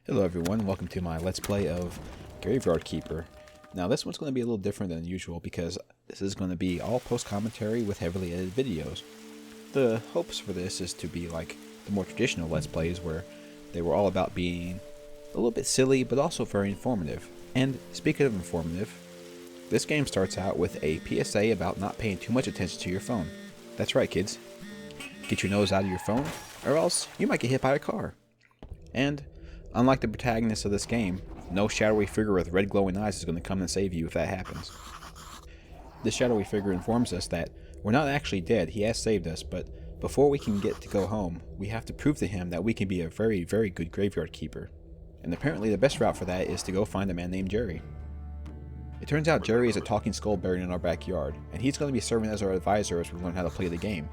Hello everyone, welcome to my Let's Play of Graveyard Keeper. Now this one's going to be a little different than usual because this is going to be all post-commentary with heavily edited videos. The hopes for this is to be like the more traditional Let's Plays where they were all about being a little bit silly but also very informative. And speaking of informative, this game starts out with a PSA about not paying too much attention to your phone. That's right kids, get your nose out of your phone or else you might get hit by a car. And unlike the protagonist of this game, no shadowy figure with red glowing eyes is going to come and save you if that happens. This shadowy figure informs us that we're not actually dead, he has saved us, but before we can get to go home, we have to prove to him that we can be a very, very good graveyard keeper. And apparently the best route for that is to go find a man named Jerry. It turns out Jerry is a talking skull buried in our backyard, and he's going to be serving as our advisor as we learn how to play the game.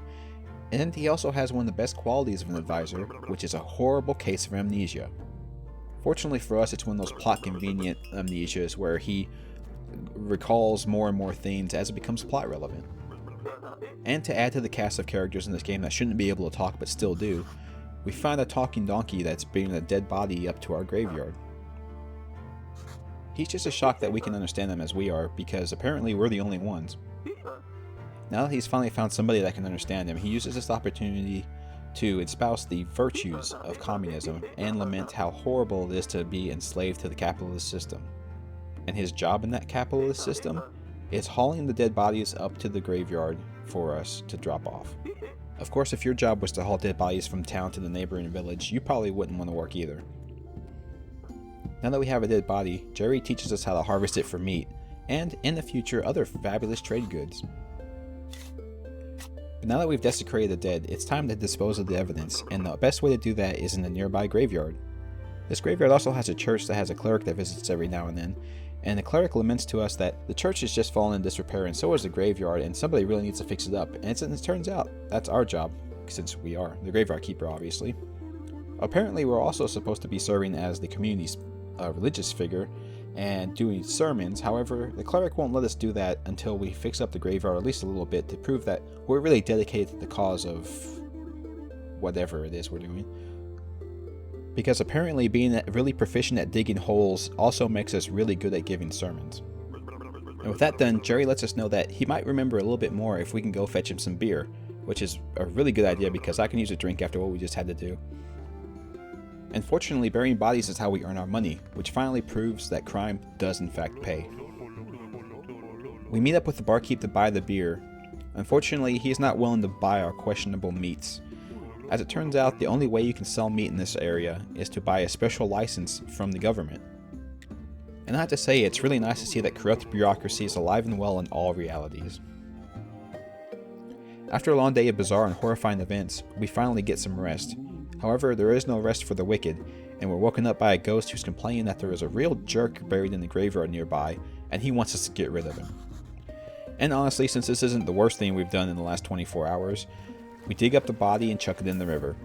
And he also has one of the best qualities of an advisor, which is a horrible case of amnesia. Fortunately for us, it's one of those plot-convenient amnesias where he recalls more and more things as it becomes plot relevant. And to add to the cast of characters in this game that shouldn't be able to talk but still do, we find a talking donkey that's bringing a dead body up to our graveyard. He's just as shocked that we can understand him as we are, because apparently we're the only ones. Now that he's finally found somebody that can understand him, he uses this opportunity to espouse the virtues of communism and lament how horrible it is to be enslaved to the capitalist system. And his job in that capitalist system is hauling the dead bodies up to the graveyard for us to drop off. Of course, if your job was to haul dead bodies from town to the neighboring village, you probably wouldn't want to work either. Now that we have a dead body, Jerry teaches us how to harvest it for meat, and in the future other fabulous trade goods. But now that we've desecrated the dead, it's time to dispose of the evidence, and the best way to do that is in the nearby graveyard. This graveyard also has a church that has a cleric that visits every now and then, and the cleric laments to us that the church has just fallen in disrepair and so is the graveyard, and somebody really needs to fix it up, and it turns out that's our job, since we are the graveyard keeper obviously. Apparently we're also supposed to be serving as the community's religious figure and doing sermons. However, the cleric won't let us do that until we fix up the graveyard at least a little bit to prove that we're really dedicated to the cause of whatever it is we're doing. Because apparently being really proficient at digging holes also makes us really good at giving sermons. And with that done, Jerry lets us know that he might remember a little bit more if we can go fetch him some beer, which is a really good idea because I can use a drink after what we just had to do. And fortunately, burying bodies is how we earn our money, which finally proves that crime does in fact pay. We meet up with the barkeep to buy the beer. Unfortunately, he's not willing to buy our questionable meats. As it turns out, the only way you can sell meat in this area is to buy a special license from the government. And I have to say, it's really nice to see that corrupt bureaucracy is alive and well in all realities. After a long day of bizarre and horrifying events, we finally get some rest. However, there is no rest for the wicked, and we're woken up by a ghost who's complaining that there is a real jerk buried in the graveyard nearby, and he wants us to get rid of him. And honestly, since this isn't the worst thing we've done in the last 24 hours, we dig up the body and chuck it in the river.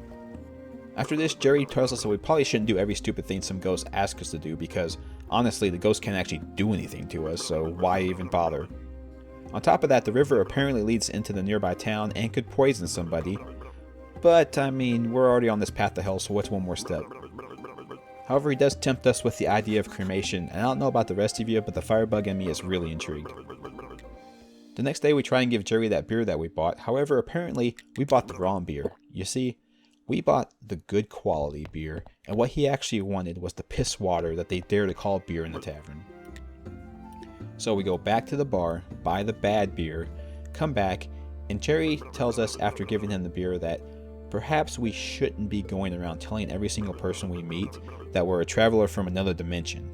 After this, Jerry tells us that we probably shouldn't do every stupid thing some ghosts ask us to do, because honestly, the ghost can't actually do anything to us, so why even bother? On top of that, the river apparently leads into the nearby town and could poison somebody. But, I mean, we're already on this path to hell, so what's one more step? However, he does tempt us with the idea of cremation, and I don't know about the rest of you, but the firebug in me is really intrigued. The next day we try and give Jerry that beer that we bought, however, apparently we bought the wrong beer. You see, we bought the good quality beer, and what he actually wanted was the piss water that they dare to call beer in the tavern. So we go back to the bar, buy the bad beer, come back, and Jerry tells us after giving him the beer that perhaps we shouldn't be going around telling every single person we meet that we're a traveler from another dimension.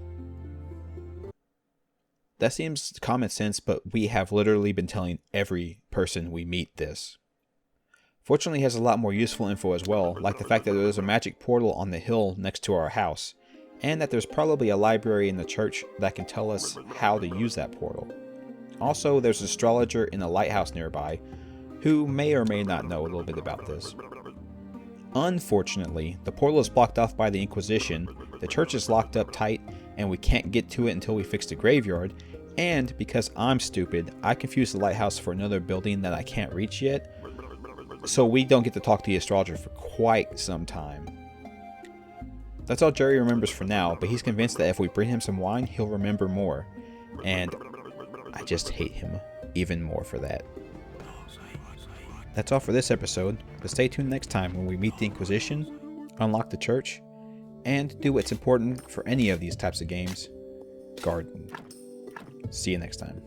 That seems common sense, but we have literally been telling every person we meet this. Fortunately, he has a lot more useful info as well, like the fact that there's a magic portal on the hill next to our house, and that there's probably a library in the church that can tell us how to use that portal. Also, there's an astrologer in a lighthouse nearby, who may or may not know a little bit about this. Unfortunately, the portal is blocked off by the Inquisition, the church is locked up tight, and we can't get to it until we fix the graveyard, and because I'm stupid, I confused the lighthouse for another building that I can't reach yet, so we don't get to talk to the astrologer for quite some time. That's all Jerry remembers for now, but he's convinced that if we bring him some wine, he'll remember more. And I just hate him even more for that. That's all for this episode, but stay tuned next time when we meet the Inquisition, unlock the church, and do what's important for any of these types of games: garden. See you next time.